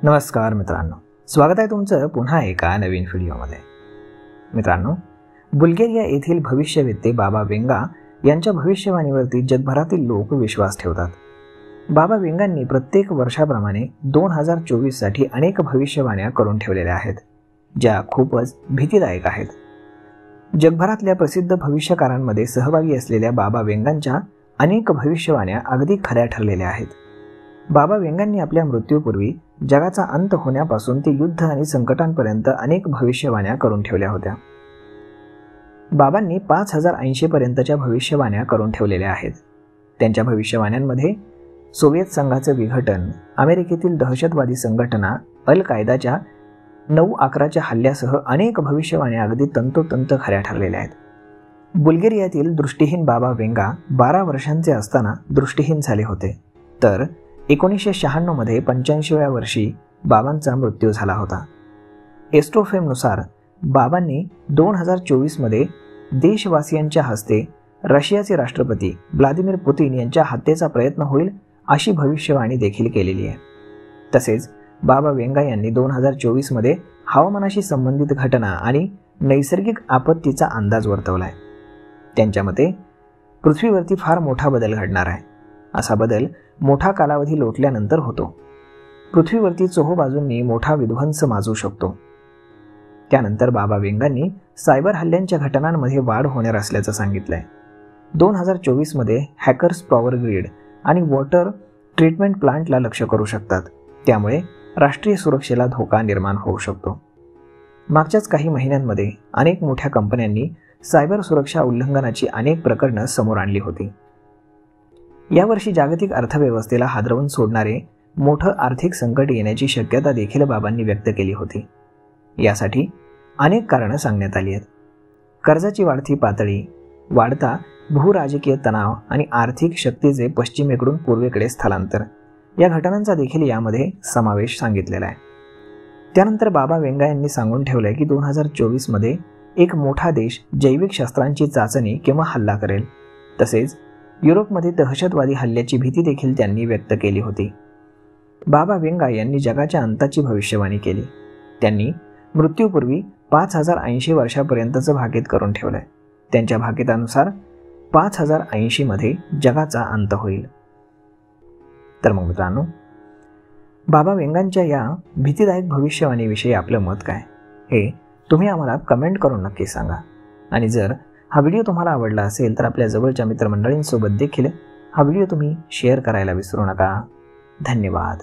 नमस्कार मित्रांनो, स्वागत आहे तुमचं पुन्हा एका नवीन व्हिडिओमध्ये। मित्रांनो, बुल्गेरिया येथील भविष्यवेत्ते बाबा वेंगा यांच्या भविष्यवाणीवरती जगभरातील लोक विश्वास ठेवतात। बाबा वेंगांनी प्रत्येक वर्षाप्रमाणे 2024 साठी अनेक भविष्यवाण्या करून ठेवलेल्या आहेत, ज्या खूपच भीतीदायक आहेत। जगभरातल्या प्रसिद्ध भविष्यकारांमध्ये सहभागी असलेल्या बाबा वेंगांच्या अनेक भविष्यवाण्या अगदी खऱ्या ठरलेल्या आहेत। बाबा वेंगांनी आपल्या मृत्यूपूर्वी जगाचा अंत होण्यापासून ते युद्ध आणि संकटांपर्यंत अनेक भविष्यवाण्या करून ठेवल्या होत्या। बाबांनी 5080 पर्यंतच्या भविष्यवाण्या करून ठेवलेल्या आहेत। त्यांच्या भविष्यवाण्यांमध्ये सोव्हिएत संघाचे विघटन, अमेरिकेतील दहशतवादी संघटना अल कायदाच्या 9/11च्या हल्ल्यासह अनेक भविष्यवाण्या अगदी तंतोतंत खऱ्या ठरलेल्या आहेत। बुल्गेरियातील दृष्टिहीन बाबा वेंगा 12 वर्षांचे असताना दृष्टिहीन झाले होते, तर 1996 मध्ये 85व्या वर्षी बाबांचा मृत्यू झाला होता। एस्ट्रोफेमनुसार बाबांनी 2024 मध्ये देशवासियांच्या हस्ते रशियाचे राष्ट्रपती व्लादिमीर पुतिन यांच्या हत्येचा प्रयत्न होईल अशी भविष्यवाणी देखील केलेली आहे। तसेच बाबा वेंगा यांनी 2024 मध्ये हवामानाशी संबंधित घटना आणि नैसर्गिक आपत्तीचा अंदाज वर्तवलाय। त्यांच्या मते पृथ्वीवरती फार मोठा बदल घडणार आहे। असा बदल मोठा कालावधी लोटल्यानंतर होतो। पृथ्वीवरती चोहोबाजूंनी मोठा विध्वंस माजू शकतो। त्यानंतर बाबा वेंगांनी सायबर हल्ल्यांच्या घटनांमध्ये वाढ होणार असल्याचं सांगितलंय। 2024 मध्ये हॅकर्स पॉवर ग्रीड आणि वॉटर ट्रीटमेंट प्लांटला लक्ष्य करू शकतात, त्यामुळे राष्ट्रीय सुरक्षेला धोका निर्माण होऊ शकतो। मागच्याच काही महिन्यांमध्ये अनेक मोठ्या कंपन्यांनी सायबर सुरक्षा उल्लंघनाची अनेक प्रकरणं समोर आणली होती। यावर्षी जागतिक अर्थव्यवस्थेला हादरवून सोडणारे मोठं आर्थिक संकट येण्याची शक्यता देखील बाबांनी व्यक्त केली होती। यासाठी अनेक कारणं सांगण्यात आली आहेत। कर्जाची वाढती पातळी, वाढता भूराजकीय तणाव आणि आर्थिक शक्तीचे पश्चिमेकडून पूर्वेकडे स्थलांतर या घटनांचा देखील यामध्ये समावेश सांगितलेला आहे। त्यानंतर बाबा वेंगा यांनी सांगून ठेवलंय की 2024 मध्ये एक मोठा देश जैविक शस्त्रांची चाचणी किंवा हल्ला करेल। तसेच युरोपमध्ये दहशतवादी हल्ल्याची भीती देखील त्यांनी व्यक्त केली होती। बाबा वेंगा यांनी जगाच्या अंताची भविष्यवाणी केली। त्यांनी मृत्यूपूर्वी 5080 वर्षापर्यंतचं भाकीत करून ठेवलंय। त्यांच्या भाकितानुसार 5080 मध्ये जगाचा अंत होईल। तर मग मित्रांनो, बाबा वेंगांच्या या भीतीदायक भविष्यवाणीविषयी आपलं मत काय हे तुम्ही आम्हाला कमेंट करून नक्की सांगा। आणि जर हा व्हिडिओ तुम्हाला आवडला असेल तर आपल्या जवळच्या मित्रमंडळींसोबत देखील हा व्हिडिओ तुम्ही शेअर करायला विसरू नका। धन्यवाद।